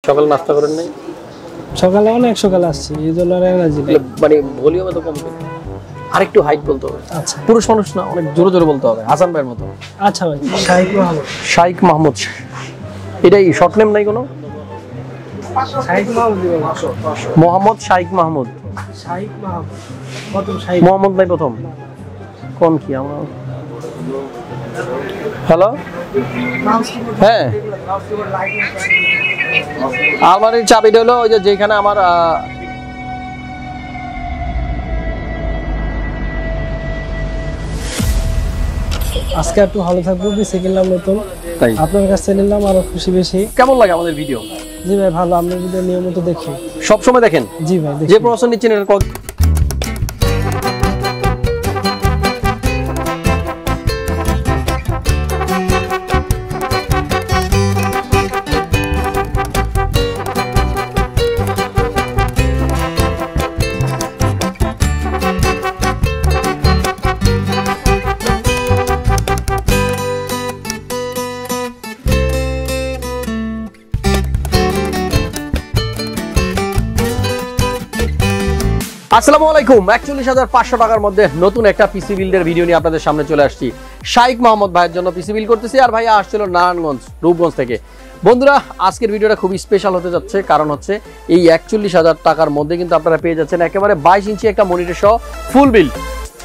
সকাল নাস্তা করেন নাই? সকালে অনেক সকালে আসছি, এই জন্য এনার্জি নেই। মানে ভলিউম তো কম। আরেকটু হাইট বলতে হবে। আচ্ছা, পুরুষ মানুষ না, অনেক জোরে জোরে বলতে হবে, হাসান ভাইয়ের মতো। আচ্ছা ভাই। শাইখ মাহমুদ। শাইখ মাহমুদ, এটাই শর্ট নেম নাই কোনো? শাইখ মাহমুদ, মোহাম্মদ শাইখ মাহমুদ। শাইখ মাহমুদ প্রথম, শাইখ মোহাম্মদ নাই প্রথম। কোন কি আমরা? হ্যালো, হ্যাঁ, আলমারির চাবিটা হলো ওই যে যেখানে আমার আজকে একটু ভালো থাকবো, পিসি কিনলাম নতুন, তাই আপনার কাছে নিলাম, আরো খুশি বেশি। কেমন লাগে আমাদের ভিডিও? জি ভাই ভালো, আপনার ভিডিও নিয়মিত দেখি। সব সময় দেখেন? জি ভাই। যে প্রশ্ন নিচ্ছেন এটা আসসালামু আলাইকুম। ৪১,৫০০ টাকার মধ্যে নতুন একটা পিসি বিল্ডের ভিডিও নিয়ে আপনাদের সামনে চলে আসছি। শাইখ মাহমুদ ভাইয়ের জন্য পিসি বিল্ড করতেছি, আর ভাইয়া আসছিল নারায়ণগঞ্জ রূপগঞ্জ থেকে। বন্ধুরা, আজকের ভিডিওটা খুবই স্পেশাল হতে যাচ্ছে, কারণ হচ্ছে এই ৪১,০০০ টাকার মধ্যে কিন্তু আপনারা পেয়ে যাচ্ছেন একেবারে ২২ ইঞ্চি একটা মনিটর সহ ফুল বিল্ড।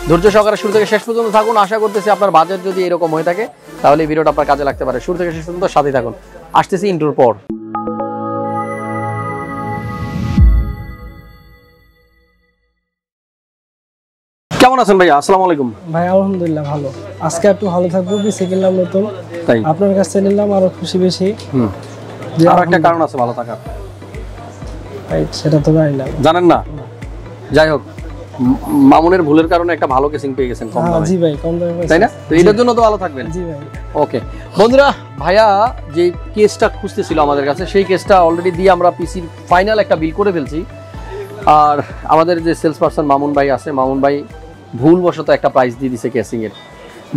ধৈর্য সহকারে শুরু থেকে শেষ পর্যন্ত থাকুন। আশা করতেছি আপনার বাজেট যদি এরকম হয়ে থাকে তাহলে এই ভিডিওটা আপনার কাজে লাগতে পারে। শুরু থেকে শেষ পর্যন্ত সাথেই থাকুন। আসতেছি ইন্ট্রোর পর। কেমন আছেন ভাইয়া? আসসালামু আলাইকুম। ভাই আলহামদুলিল্লাহ ভালো। আজকে একটু ভালো থাকবো, পিসি কিনলাম নতুন, তাই আপনার কাছে নিলাম, আরো খুশি বেশি। আর একটা কারণ আছে ভালো থাকার, সেটা তো জানি না। জানেন না? যাই হোক, মামুনের ভুলের কারণে একটা ভালো কেসিং পেয়ে গেছেন কম দামে। জি ভাই, কম দামে, তাই না? তো এটার জন্য তো ভালো থাকবেন। জি ভাই। ওকে বন্ধুরা, ভাইয়া যে কেসটা খুঁজতেছিল আমাদের কাছে, সেই কেসটা অলরেডি দিয়ে আমরা পিসির ফাইনাল একটা বিল করে ফেলছি। আর আমাদের যে সেলস পারসন মামুন ভাই আছে, মামুন ভাই ভুলবশত একটা প্রাইস দিয়ে দিছে কেসিং এর,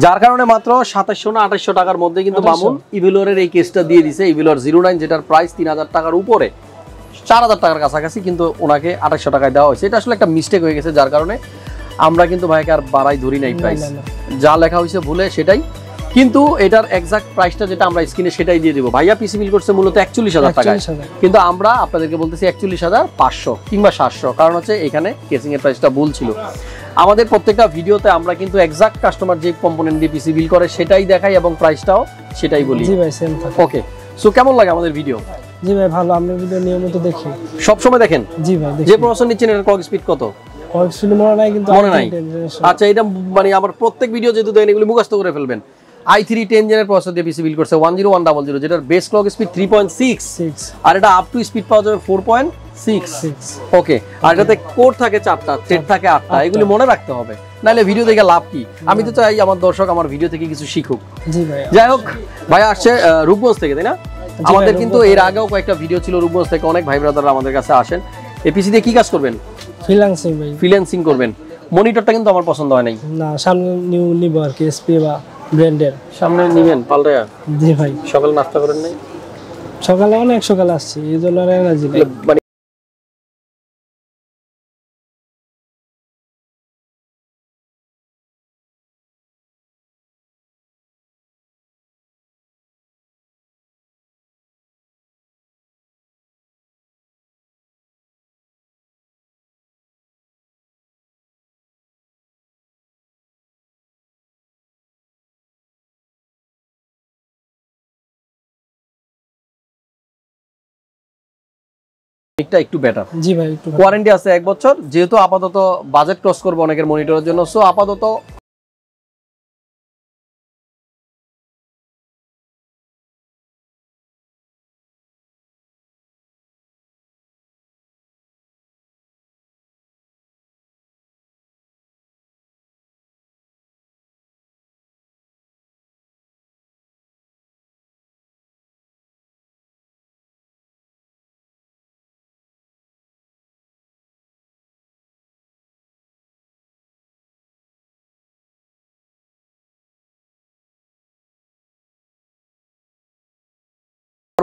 যার কারণে মাত্র ২৭০০ না ২৮০০ টাকার মধ্যে কিন্তু মামুন ইভিলোরের এই কেসটা দিয়ে দিছে। ইভিলোর 09 যেটার প্রাইস ৩,০০০ টাকার উপরে, ৪,০০০ টাকার কাছাকাছি, কিন্তু ওনাকে ২৮০০ টাকায় দেওয়া হয়েছে। এটা আসলে একটা মিস্টেক হয়ে গেছে, যার কারণে আমরা কিন্তু ভাইকে আর বাড়াই ধরি নাই প্রাইস। যা লেখা হয়েছে ভুলে সেটাই, কিন্তু এটার এক্সাক্ট প্রাইসটা যেটা আমরা স্ক্রিনে সেটাই দিয়ে দিব। ভাইয়া পিসি বিল করছে মূলত ৪১,০০০ টাকায়, কিন্তু আমরা আপনাদেরকে বলতেছি ৪১,৫০০ কিংবা ৭০০, কারণ হচ্ছে এখানে কেসিং এর প্রাইসটা ভুল ছিল। আমাদের প্রত্যেকটা ভিডিওতে আমরা কিন্তু এক্সাক্ট কাস্টমার যে কম্পোনেন্ট দিয়ে পিসি বিল করে সেটাই দেখাই এবং প্রাইসটাও সেটাই বলি। জি ভাই, সেম থাকে। ওকে, সো কেমন লাগে আমাদের ভিডিও? জি ভাই ভালো, আপনার ভিডিও নিয়মিত দেখি। সব সময় দেখেন? জি ভাই। যে প্রশ্ন নিচ্ছেন এর ক্লক স্পিড কত? ক্লক স্পিড মনে নাই, কিন্তু মনে নাই। আচ্ছা, এটা মানে আমার প্রত্যেক ভিডিও যেহেতু দেখেন এগুলো মুখস্থ করে ফেলবেন। i3 10 জেনের প্রসেসর দিয়ে পিসি বিল করছে 10100, যেটার বেস ক্লক স্পিড 3.6, আর এটা আপ টু স্পিড পাওয়া যাবে 4.6। ওকে, আর এটাতে কোড থাকে 4টা, থ্রেড থাকে 8টা। এগুলি মনে রাখতে হবে, নাহলে ভিডিও দেখে লাভ কি? আমি তো চাই আমার দর্শক আমার ভিডিও থেকে কিছু শিখুক। জি ভাই। যাই হোক, ভাই আসছে রূপগঞ্জ থেকে, তাই না? আমাদের কিন্তু এর আগেও কয়েকটা ভিডিও ছিল রূপগঞ্জ থেকে, অনেক ভাই ব্রাদাররা আমাদের কাছে আসেন। এই পিসি দিয়ে কি কাজ করবেন? ফ্রিল্যান্সিং ভাই। ফ্রিল্যান্সিং করবেন। মনিটরটা কিন্তু আমার পছন্দ হয় নাই। না, সামনে নিব আর কি, এসপি বা ব্র্যান্ডের সামনে নিবেন পাল্টায়া। জি ভাই। সকাল নাস্তা করেন নাই? সকালে অনেক সকালে আসছি, এই জন্য এনার্জি নেই। এটা একটু বেটার। জি ভাই, একটু ওয়ারেন্টি আছে 1 বছর, যেহেতু আপাতত বাজেট ক্রস করবে অনেকের মনিটরের জন্য, সো আপাতত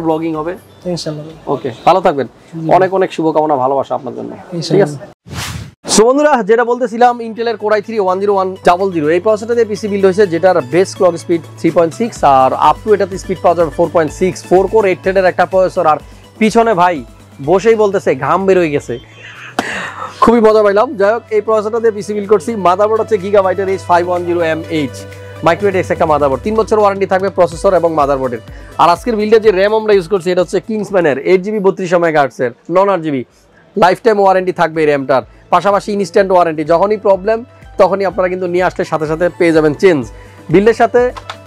ব্লগিং হবে ইনশাআল্লাহ। ওকে, ভালো থাকবেন, অনেক অনেক শুভকামনা, ভালোবাসা আপনার জন্য, ঠিক আছে। সো বন্ধুরা, যেটা বলতেছিলাম, ইন্টেলের Core i3 10100 এই প্রসেসরটা দিয়ে পিসি বিল্ড হয়েছে, যেটার বেস ক্লক স্পিড 3.6 আর আপ টু এটাতে স্পিড পাওয়া যাবে 4.6, 4 কোর 8 থ্রেডের একটা প্রসেসর। আর পিছনে ভাই বসেই বলতেছে ঘাম বের হয়ে গেছে, খুবই মজা পাইলাম। যাই হোক, এই প্রসেসরটা দিয়ে পিসি বিল্ড করছি। মাদারবোর্ড হচ্ছে Gigabyte-এর H510MH Micro-ATX একটা মাদারবোর্ড, 3 বছর ওয়ারেন্টি থাকবে প্রসেসর এবং মাদারবোর্ডের। আর আজকের বিল্ডে যে র্যাম আমরা ইউজ করছি, এটা হচ্ছে কিংসম্যানের 8GB 3200 MHz এর নন 8GB, লাইফ টাইম ওয়ারেন্টি থাকবে এই র্যামটার, পাশাপাশি ইনস্ট্যান্ট ওয়ারেন্টি, যখনই প্রবলেম তখনই আপনারা কিন্তু নিয়ে আসলে সাথে সাথে পেয়ে যাবেন চেঞ্জ। বিল্ডের সাথে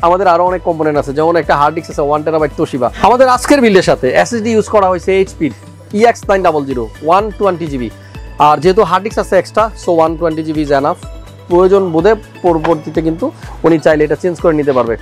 আমাদের আরো অনেক কম্পোনেন্ট আছে, যেমন একটা হার্ড ডিস্ক আছে 1TB Toshiba। আমাদের আজকের বিল্ডের সাথে এসএসডি ইউজ করা হয়েছে এইচপির EX900 120GB, আর যেহেতু হার্ড ডিস্ক আছে extra, so 120GB is enough. প্রয়োজন বোধে পরবর্তীতে কিন্তু উনি চাইলে এটা চেঞ্জ করে নিতে পারবে।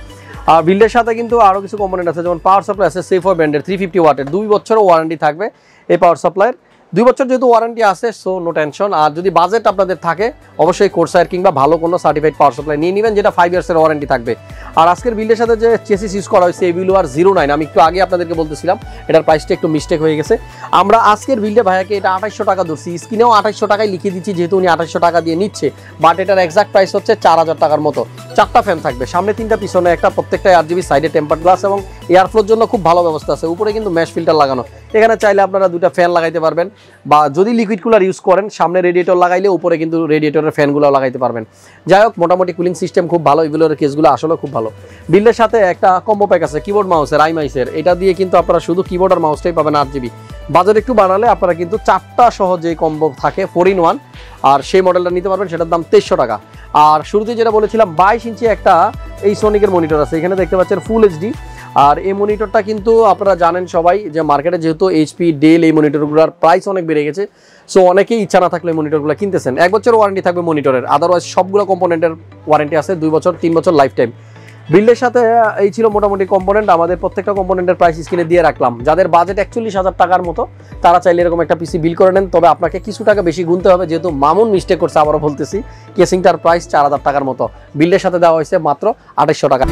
আর বিল্ডের সাথে কিন্তু আরো কিছু কম্পোনেন্ট আছে, যেমন পাওয়ার সাপ্লাই আছে SafeWay ব্র্যান্ডের 350 ওয়াটের, 2 বছর ওয়ারেন্টি থাকবে এই পাওয়ার সাপ্লাইয়ের। 2 বছর যেহেতু ওয়ারেন্টি আছে, সো নো টেনশন। আর যদি বাজেট আপনাদের থাকে, অবশ্যই কোর্সায়ার কিংবা ভালো কোনো সার্টিফাইড পাওয়ার সাপ্লাই নিয়ে নেবেন, যেটা 5 ইয়ার্সের ওয়ারেন্টি থাকবে। আর আজকের বিল্ডের সাথে যে চেসিস ইউজ করা হয়েছে এভিলুয়ার 09, আমি একটু আগে আপনাদেরকে বলতেছিলাম এটার প্রাইসটা একটু মিস্টেক হয়ে গেছে। আমরা আজকের বিল্ডে ভাইয়াকে এটা 2800 টাকা ধরছি, স্ক্রিনেও 2800 টাকায় লিখে দিচ্ছি, যেহেতু উনি 2800 টাকা দিয়ে নিচ্ছে। বাট এটার এক্সাক্ট প্রাইস হচ্ছে 4000 টাকার মতো। 4টা ফ্যান থাকবে, সামনে 3টা, পিছনে একটা, প্রত্যেকটা RGB, সাইডে টেম্পার গ্লাস এবং এয়ার ফ্লোর জন্য খুব ভালো ব্যবস্থা আছে। উপরে কিন্তু ম্যাশ ফিল্টার লাগানো, এখানে চাইলে আপনারা 2টা ফ্যান লাগাইতে পারবেন, বা যদি লিকুইড কুলার ইউজ করেন সামনে রেডিয়েটর লাগাইলে উপরে কিন্তু রেডিয়েটরের ফ্যানগুলো লাগাইতে পারবেন। যাই হোক, মোটামুটি কুলিং সিস্টেম খুব ভালো, এগুলোর কেসগুলো আসলে খুব ভালো। বিল্ডের সাথে একটা কম্বো প্যাক আছে কিবোর্ড মাউসের, iMICE-এর, এটা দিয়ে কিন্তু আপনারা শুধু কিবোর্ড আর মাউসটাই পাবেন 8GB। বাজার একটু বাড়ালে আপনারা কিন্তু 4টা সহ যে কম্বো থাকে 4-in-1, আর সেই মডেলটা নিতে পারবেন, সেটার দাম 2300 টাকা। আর শুরুতে যেটা বলেছিলাম 22 ইঞ্চি একটা এই সোনিকের মনিটর আছে, এখানে দেখতে পাচ্ছেন ফুল এইচডি। আর এই মনিটরটা কিন্তু আপনারা জানেন সবাই যে মার্কেটে যেহেতু এইচপি, ডেল এই মনিটরগুলোর প্রাইস অনেক বেড়ে গেছে, সো অনেকেই ইচ্ছা না থাকলে এই মনিটরগুলো কিনতেছেন। 1 বছর ওয়ারেন্টি থাকবে মনিটরের, আদারওয়াইজ সবগুলো কম্পোনেন্টের ওয়ারেন্টি আছে 2 বছর, 3 বছর লাইফ টাইম। বিল্ডের সাথে এই ছিল মোটামুটি কম্পোনেন্ট। আমাদের প্রত্যেকটা কম্পোনেন্টের প্রাইস স্ক্রিনে দিয়ে রাখলাম। যাদের বাজেট 41,000 টাকার মতো, তারা চাইলে এরকম একটা পিসি বিল করে নেন, তবে আপনাকে কিছু টাকা বেশি গুনতে হবে, যেহেতু মামুন মিস্টেক করছে, আবারও বলতেছি, কেসিংটার প্রাইস 4000 টাকার মতো। বিল্ডের সাথে দেওয়া হয়েছে মাত্র 2800 টাকা।